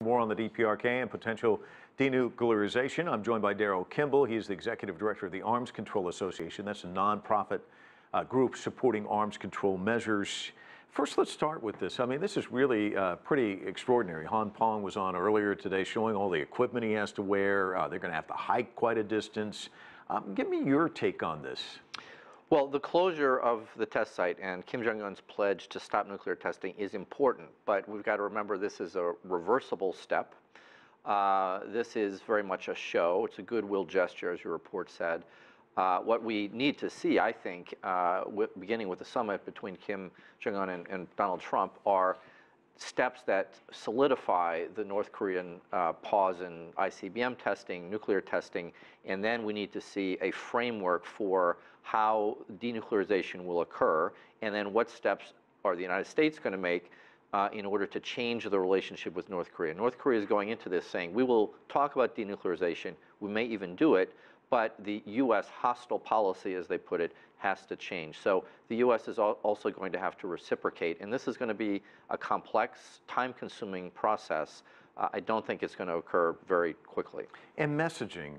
More on the DPRK and potential denuclearization. I'm joined by Daryl Kimball. He's the executive director of the Arms Control Association. That's a nonprofit group supporting arms control measures. First, let's start with this. I mean, this is really pretty extraordinary. Han Pong was on earlier today showing all the equipment he has to wear. They're going to have to hike quite a distance. Give me your take on this. Well, the closure of the test site and Kim Jong-un's pledge to stop nuclear testing is important, but we've got to remember this is a reversible step. This is very much a show. It's a goodwill gesture, as your report said. What we need to see, I think, beginning with the summit between Kim Jong-un and Donald Trump, are steps that solidify the North Korean pause in ICBM testing, nuclear testing, and then we need to see a framework for how denuclearization will occur, and then what steps are the United States going to make in order to change the relationship with North Korea. North Korea is going into this saying, we will talk about denuclearization, we may even do it, but the U.S. hostile policy, as they put it, has to change. So the U.S. is also going to have to reciprocate, and this is going to be a complex, time-consuming process. I don't think it's going to occur very quickly. And messaging.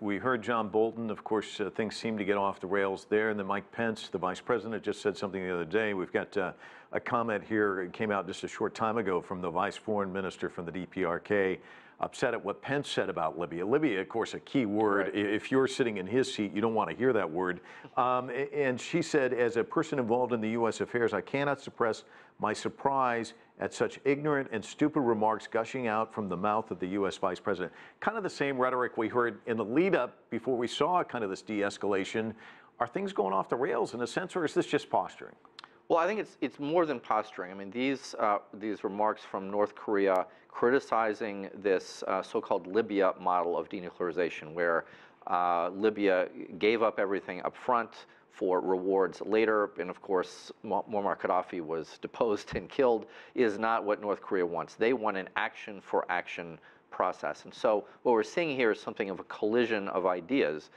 We heard John Bolton. Of course, things seem to get off the rails there. And then Mike Pence, the vice president, just said something the other day. We've got a comment here. It came out just a short time ago from the vice foreign minister from the DPRK, upset at what Pence said about Libya. Libya, of course, a key word. Right. If you're sitting in his seat, you don't want to hear that word. And she said, as a person involved in the U.S. affairs, I cannot suppress my surprise at such ignorant and stupid remarks gushing out from the mouth of the U.S. vice president. Kind of the same rhetoric we heard in the lead up before we saw kind of this de-escalation. Are things going off the rails in a sense, or is this just posturing? Well, I think it's more than posturing. I mean, these remarks from North Korea criticizing this so-called Libya model of denuclearization, where Libya gave up everything up front for rewards later, and of course Muammar Gaddafi was deposed and killed, is not what North Korea wants. They want an action-for-action process. And so what we're seeing here is something of a collision of ideas.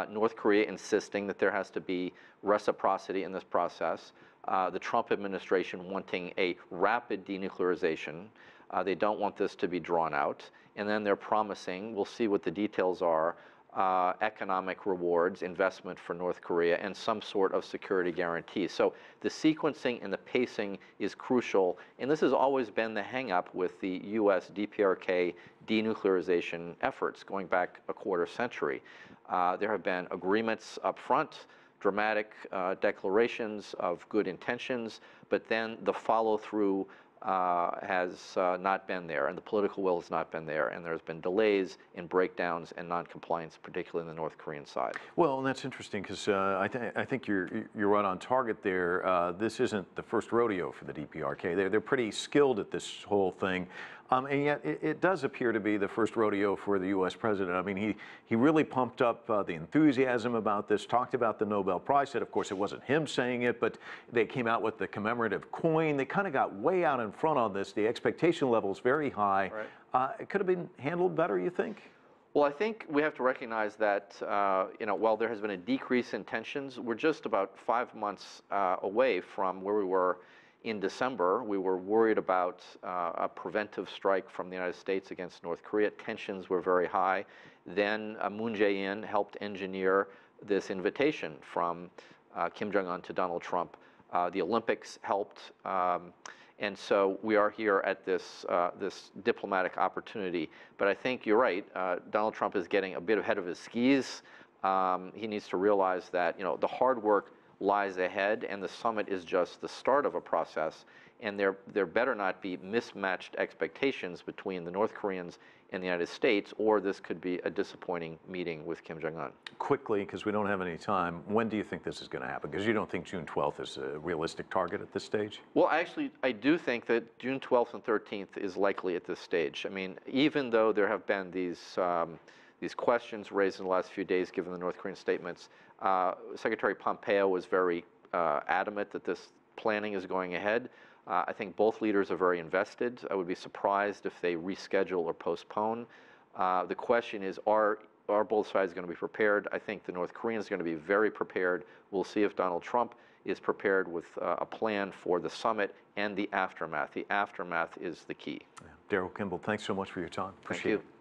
North Korea insisting that there has to be reciprocity in this process. The Trump administration wanting a rapid denuclearization. They don't want this to be drawn out. And then they're promising, we'll see what the details are, economic rewards, investment for North Korea, and some sort of security guarantee. So the sequencing and the pacing is crucial, and this has always been the hang-up with the U.S. DPRK denuclearization efforts going back a quarter century. There have been agreements up front, dramatic declarations of good intentions, but then the follow-through has not been there, and the political will has not been there, and there's been delays and breakdowns and non-compliance, particularly in the North Korean side. Well, and that's interesting because I think you're right on target there. This isn't the first rodeo for the DPRK. They're pretty skilled at this whole thing. And yet it does appear to be the first rodeo for the U.S. president. I mean, he really pumped up the enthusiasm about this, talked about the Nobel Prize, said, of course, it wasn't him saying it, but they came out with the commemorative coin. They kind of got way out in front on this. The expectation level is very high. Right. It could have been handled better, you think? Well, I think we have to recognize that, while there has been a decrease in tensions, we're just about 5 months away from where we were in December. We were worried about a preventive strike from the United States against North Korea. Tensions were very high. Then Moon Jae-in helped engineer this invitation from Kim Jong-un to Donald Trump. The Olympics helped. And so we are here at this diplomatic opportunity. But I think you're right. Donald Trump is getting a bit ahead of his skis. He needs to realize that the hard work lies ahead, and the summit is just the start of a process, and there better not be mismatched expectations between the North Koreans and the United States, or this could be a disappointing meeting with Kim Jong-un. Quickly, because we don't have any time, when do you think this is going to happen? Because you don't think June 12th is a realistic target at this stage? Well, actually, I do think that June 12th and 13th is likely at this stage. I mean, even though there have been these questions raised in the last few days, given the North Korean statements, Secretary Pompeo was very adamant that this planning is going ahead. I think both leaders are very invested. I would be surprised if they reschedule or postpone. The question is, are both sides going to be prepared? I think the North Koreans are going to be very prepared. We'll see if Donald Trump is prepared with a plan for the summit and the aftermath. The aftermath is the key. Daryl Kimball, thanks so much for your time. Appreciate Thank you. it.